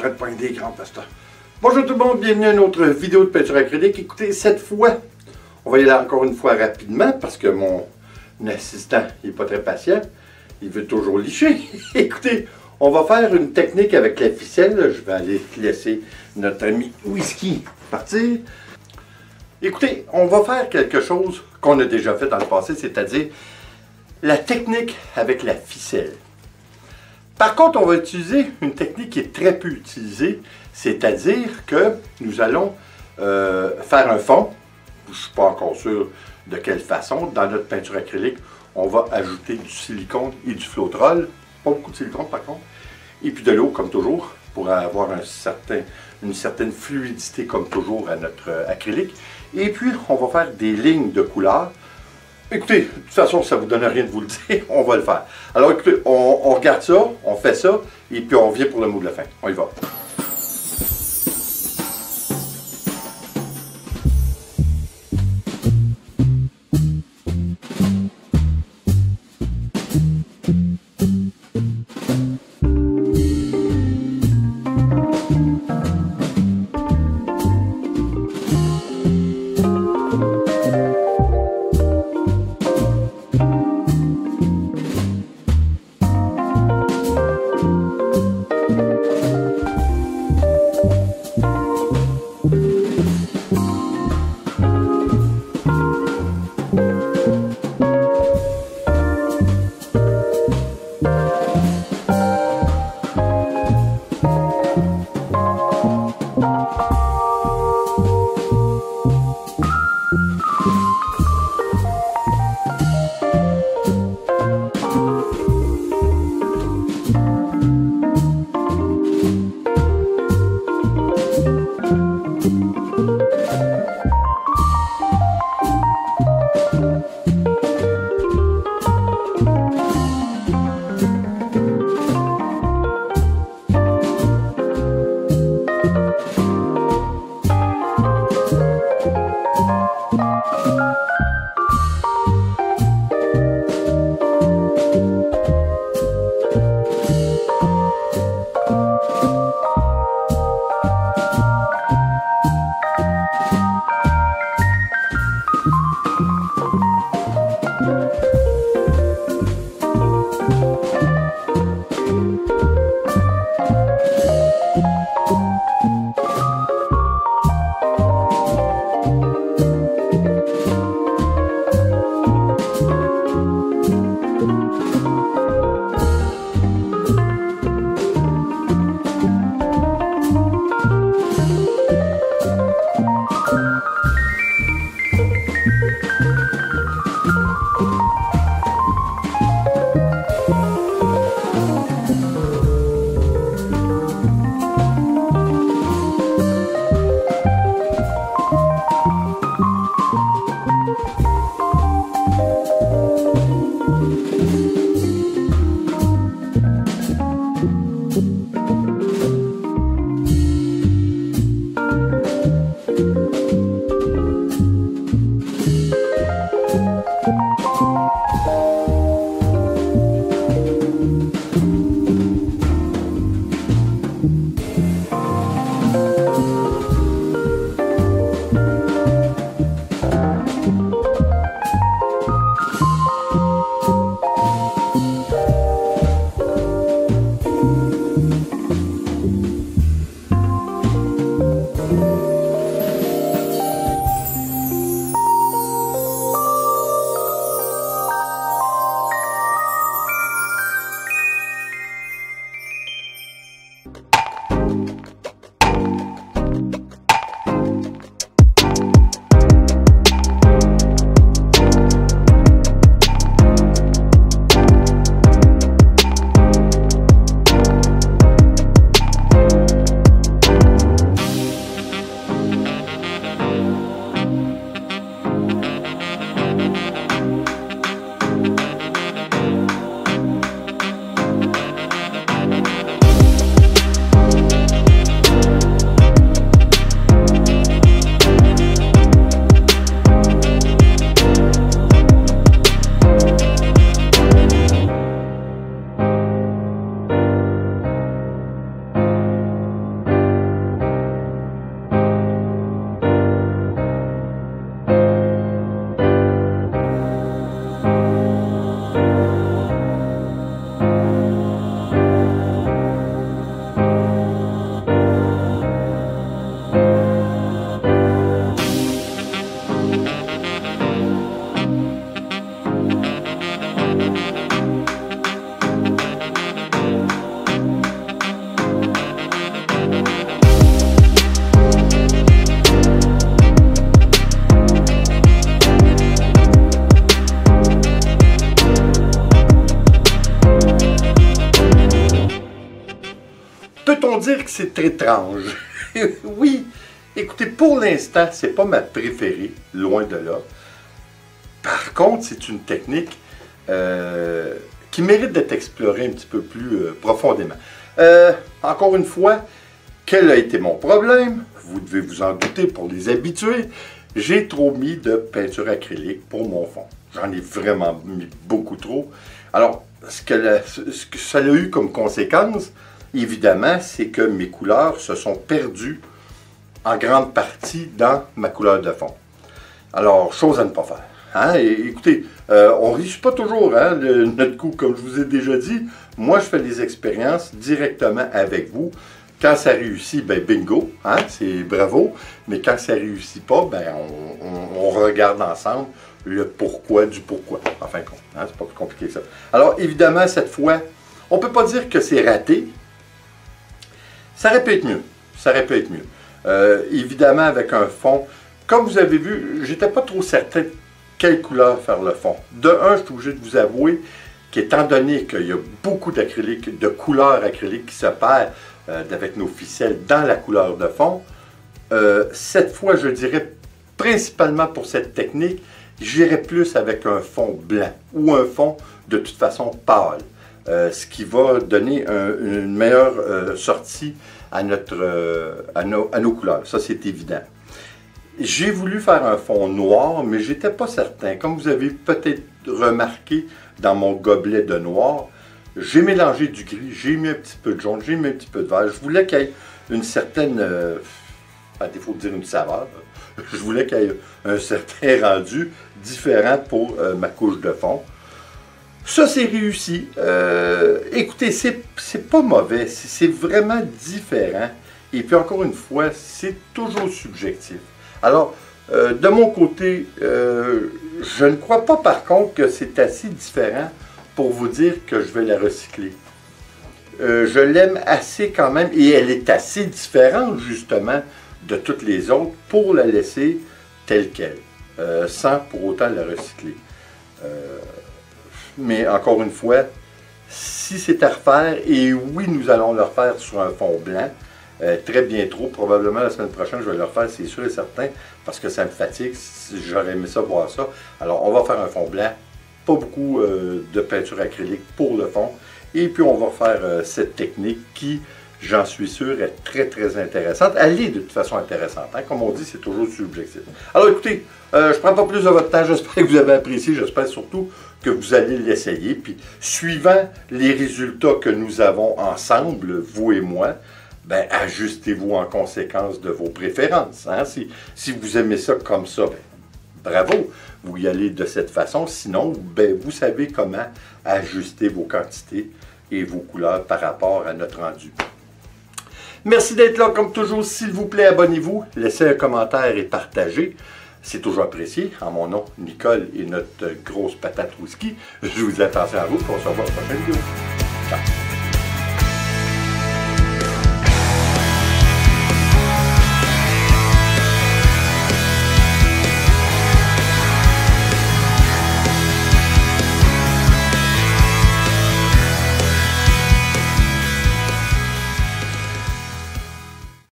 train de pogner des grands pasteurs. Bonjour tout le monde, bienvenue à une autre vidéo de peinture acrylique. Écoutez, cette fois, on va y aller encore une fois rapidement parce que mon assistant n'est pas très patient. Il veut toujours licher. Écoutez, on va faire une technique avec la ficelle. Je vais aller laisser notre ami Whisky partir. Écoutez, on va faire quelque chose qu'on a déjà fait dans le passé, c'est-à-dire la technique avec la ficelle. Par contre, on va utiliser une technique qui est très peu utilisée, c'est-à-dire que nous allons faire un fond. Je ne suis pas encore sûr de quelle façon. Dans notre peinture acrylique, on va ajouter du silicone et du Floetrol. Pas beaucoup de silicone par contre. Et puis de l'eau, comme toujours, pour avoir une certaine fluidité, comme toujours, à notre acrylique. Et puis, on va faire des lignes de couleur. Écoutez, de toute façon, ça ne vous donne rien de vous le dire, on va le faire. Alors écoutez, on regarde ça, on fait ça, et puis on revient pour le mot de la fin. On y va. dire que c'est très étrange. Oui, écoutez, pour l'instant, c'est pas ma préférée, loin de là. Par contre, c'est une technique qui mérite d'être explorée un petit peu plus profondément. Encore une fois, quel a été mon problème? Vous devez vous en douter pour les habitués. J'ai trop mis de peinture acrylique pour mon fond. J'en ai vraiment mis beaucoup trop. Alors, ce que ça a eu comme conséquence, évidemment, c'est que mes couleurs se sont perdues en grande partie dans ma couleur de fond. Alors, chose à ne pas faire. Hein? Et, écoutez, on ne réussit pas toujours notre coup, comme je vous ai déjà dit. Moi, je fais des expériences directement avec vous. Quand ça réussit, ben bingo, hein? C'est bravo. Mais quand ça ne réussit pas, ben on regarde ensemble le pourquoi du pourquoi. En fin de compte, hein? C'est pas plus compliqué que ça. Alors, évidemment, cette fois, on ne peut pas dire que c'est raté. Ça aurait pu être mieux. Ça aurait pu être mieux. Évidemment, avec un fond, comme vous avez vu, j'étais pas trop certain de quelle couleur faire le fond. De un, je suis obligé de vous avouer qu'étant donné qu'il y a beaucoup d'acrylique, de couleurs acryliques qui se perdent avec nos ficelles dans la couleur de fond, cette fois, je dirais, principalement pour cette technique, j'irais plus avec un fond blanc ou un fond de toute façon pâle. Ce qui va donner une meilleure sortie à nos couleurs. Ça, c'est évident. J'ai voulu faire un fond noir, mais je n'étais pas certain. Comme vous avez peut-être remarqué dans mon gobelet de noir, j'ai mélangé du gris, j'ai mis un petit peu de jaune, j'ai mis un petit peu de vert. Je voulais qu'il y ait une certaine, à défaut de dire une saveur, je voulais qu'il y ait un certain rendu différent pour ma couche de fond. Ça, c'est réussi. Écoutez, c'est pas mauvais, c'est vraiment différent. Et puis encore une fois, c'est toujours subjectif. Alors, de mon côté, je ne crois pas par contre que c'est assez différent pour vous dire que je vais la recycler. Je l'aime assez quand même et elle est assez différente justement de toutes les autres pour la laisser telle qu'elle, sans pour autant la recycler. Mais encore une fois, si c'est à refaire, et oui, nous allons le refaire sur un fond blanc, très bientôt, probablement la semaine prochaine, je vais le refaire, c'est sûr et certain, parce que ça me fatigue, j'aurais aimé ça, voir ça. Alors, on va faire un fond blanc, pas beaucoup de peinture acrylique pour le fond, et puis on va faire cette technique qui, j'en suis sûr, est très très intéressante. Elle est de toute façon intéressante, hein? Comme on dit, c'est toujours subjectif. Alors écoutez, je ne prends pas plus de votre temps, j'espère que vous avez apprécié, j'espère surtout que vous allez l'essayer, puis suivant les résultats que nous avons ensemble, vous et moi, ben, ajustez-vous en conséquence de vos préférences. Hein? Si vous aimez ça comme ça, ben, bravo, vous y allez de cette façon. Sinon, ben, vous savez comment ajuster vos quantités et vos couleurs par rapport à notre rendu. Merci d'être là, comme toujours. S'il vous plaît, abonnez-vous, laissez un commentaire et partagez. C'est toujours apprécié. En mon nom, Nicole et notre grosse patate whisky, je vous dis attention à vous, et on se revoit dans la prochaine vidéo. Ciao!